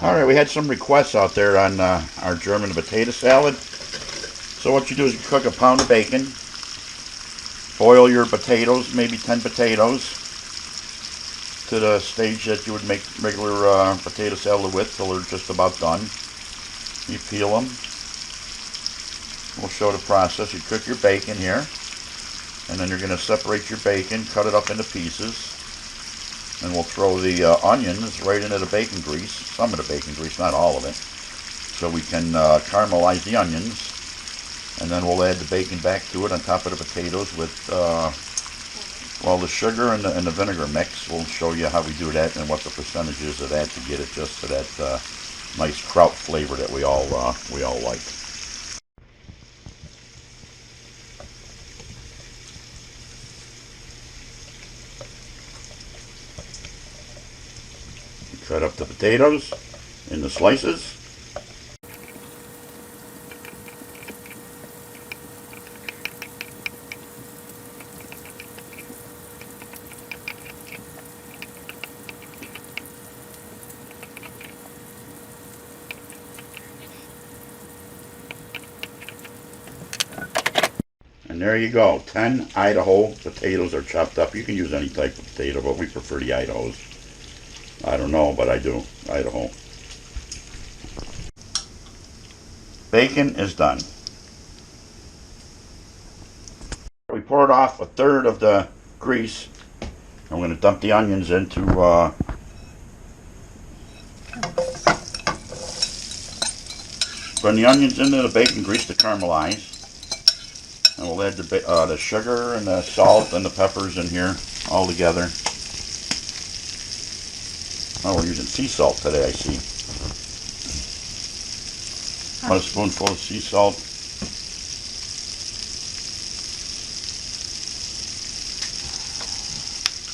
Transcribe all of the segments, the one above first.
Alright, we had some requests out there on our German potato salad. So what you do is you cook a pound of bacon, boil your potatoes, maybe 10 potatoes, to the stage that you would make regular potato salad with till they're just about done. You peel them. We'll show the process. You cook your bacon here, and then you're going to separate your bacon, cut it up into pieces, and we'll throw the onions right into the bacon grease, some of the bacon grease, not all of it, so we can caramelize the onions, and then we'll add the bacon back to it on top of the potatoes with well, the sugar and the vinegar mix. We'll show you how we do that and what the percentage is of that to get it just to that nice kraut flavor that we all like. Cut up the potatoes into slices. And there you go. 10 Idaho potatoes are chopped up. You can use any type of potato, but we prefer the Idahos. I don't know, but I do. Idaho. Bacon is done. We poured off a third of the grease. I'm going to dump the onions into the bacon grease to caramelize. And we'll add the sugar and the salt and the peppers in here all together. Oh, we're using sea salt today, I see. 1 spoonful of sea salt.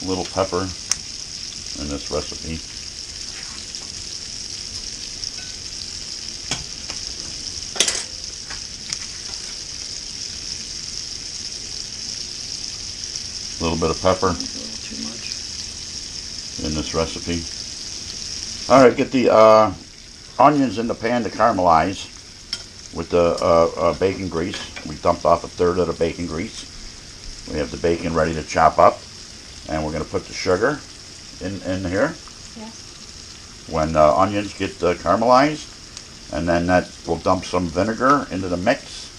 A little pepper in this recipe. A little bit of pepper in this recipe. Alright, get the onions in the pan to caramelize with the bacon grease. We dumped off a third of the bacon grease. We have the bacon ready to chop up, and we're going to put the sugar in here. Yes. When onions get caramelized, and then we'll dump some vinegar into the mix,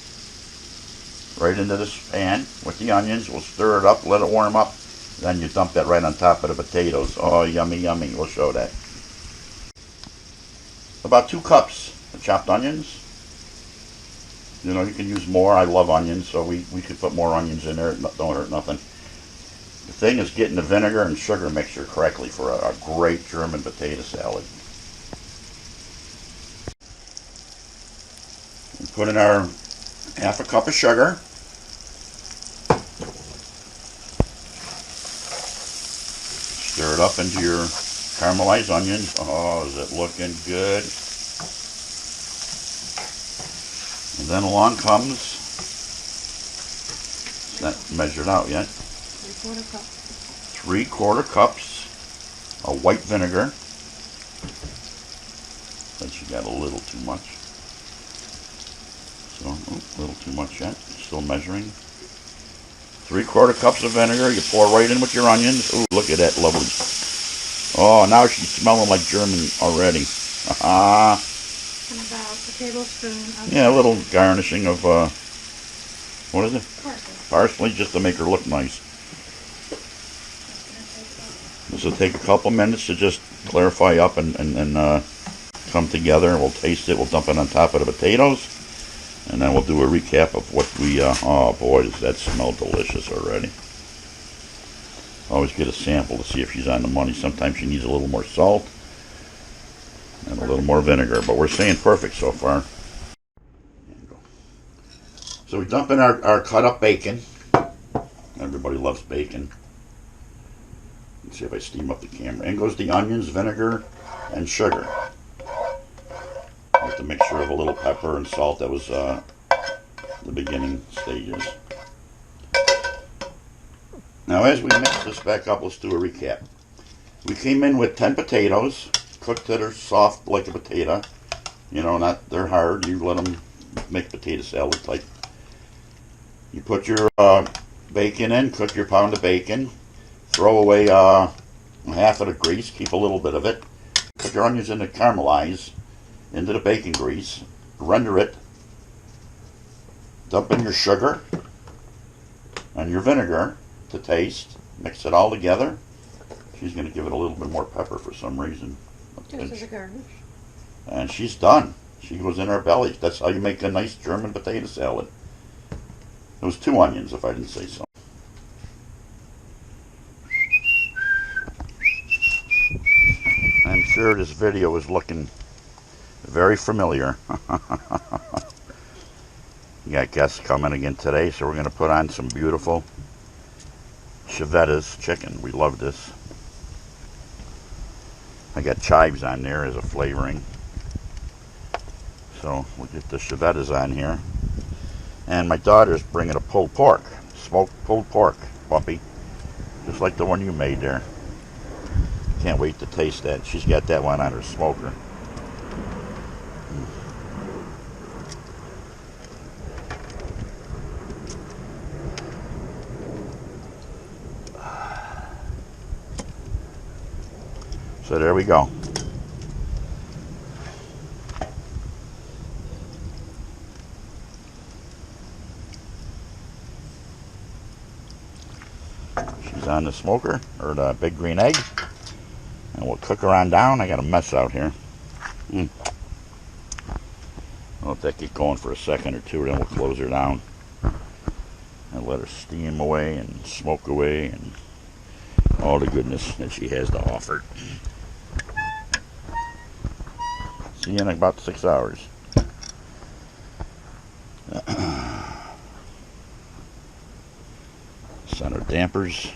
right into this pan with the onions. We'll stir it up, let it warm up, then you dump that right on top of the potatoes. Oh, yummy, yummy. We'll show that. About 2 cups of chopped onions. You know, you can use more. I love onions, so we could put more onions in there. It don't hurt nothing. The thing is getting the vinegar and sugar mixture correctly for a great German potato salad. We put in our half a cup of sugar. Stir it up into your caramelized onions. Oh, is it looking good? And then along comes, it's not measured out yet, 3/4 cup. 3/4 cups of white vinegar. But you got a little too much. So, a little too much yet. Still measuring. 3/4 cups of vinegar. You pour right in with your onions. Ooh, look at that lovely. Oh, now she's smelling like German already. And about a tablespoon of... Yeah, a little garnishing of, what is it? Parsley. Parsley, just to make her look nice. This will take a couple minutes to just clarify up and come together. We'll taste it. We'll dump it on top of the potatoes. And then we'll do a recap of what we, oh boy, does that smell delicious already. Always get a sample to see if she's on the money. Sometimes she needs a little more salt and a little more vinegar, but we're saying perfect so far. So we dump in our cut up bacon. Everybody loves bacon. Let's see if I steam up the camera. In goes the onions, vinegar, and sugar. With the mixture of a little pepper and salt. That was the beginning stages. Now as we mix this back up, let's do a recap. We came in with 10 potatoes, cook till they're soft like a potato. You know, not they're hard. You let them make potato salad type. You put your bacon in, cook your pound of bacon. Throw away half of the grease, keep a little bit of it. Put your onions in to caramelize into the bacon grease. Render it. Dump in your sugar and your vinegar to taste. Mix it all together. She's going to give it a little bit more pepper for some reason. Just as a garnish. And she's done. She goes in her belly. That's how you make a nice German potato salad. It was 2 onions, if I didn't say so. I'm sure this video is looking very familiar. We got guests coming again today, so we're going to put on some beautiful Chevettas chicken. We love this. I got chives on there as a flavoring. So we'll get the Chevettas on here. And my daughter's bringing a pulled pork. Smoked pulled pork, Bumpy. Just like the one you made there. Can't wait to taste that. She's got that one on her smoker. So there we go. She's on the smoker, or the big green egg. And we'll cook her on down. I got a mess out here. I'll let that get going for a second or two, then we'll close her down. And let her steam away and smoke away and all the goodness that she has to offer. See you in about 6 hours. Center dampers.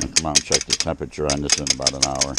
And come out and check the temperature on this in about an hour.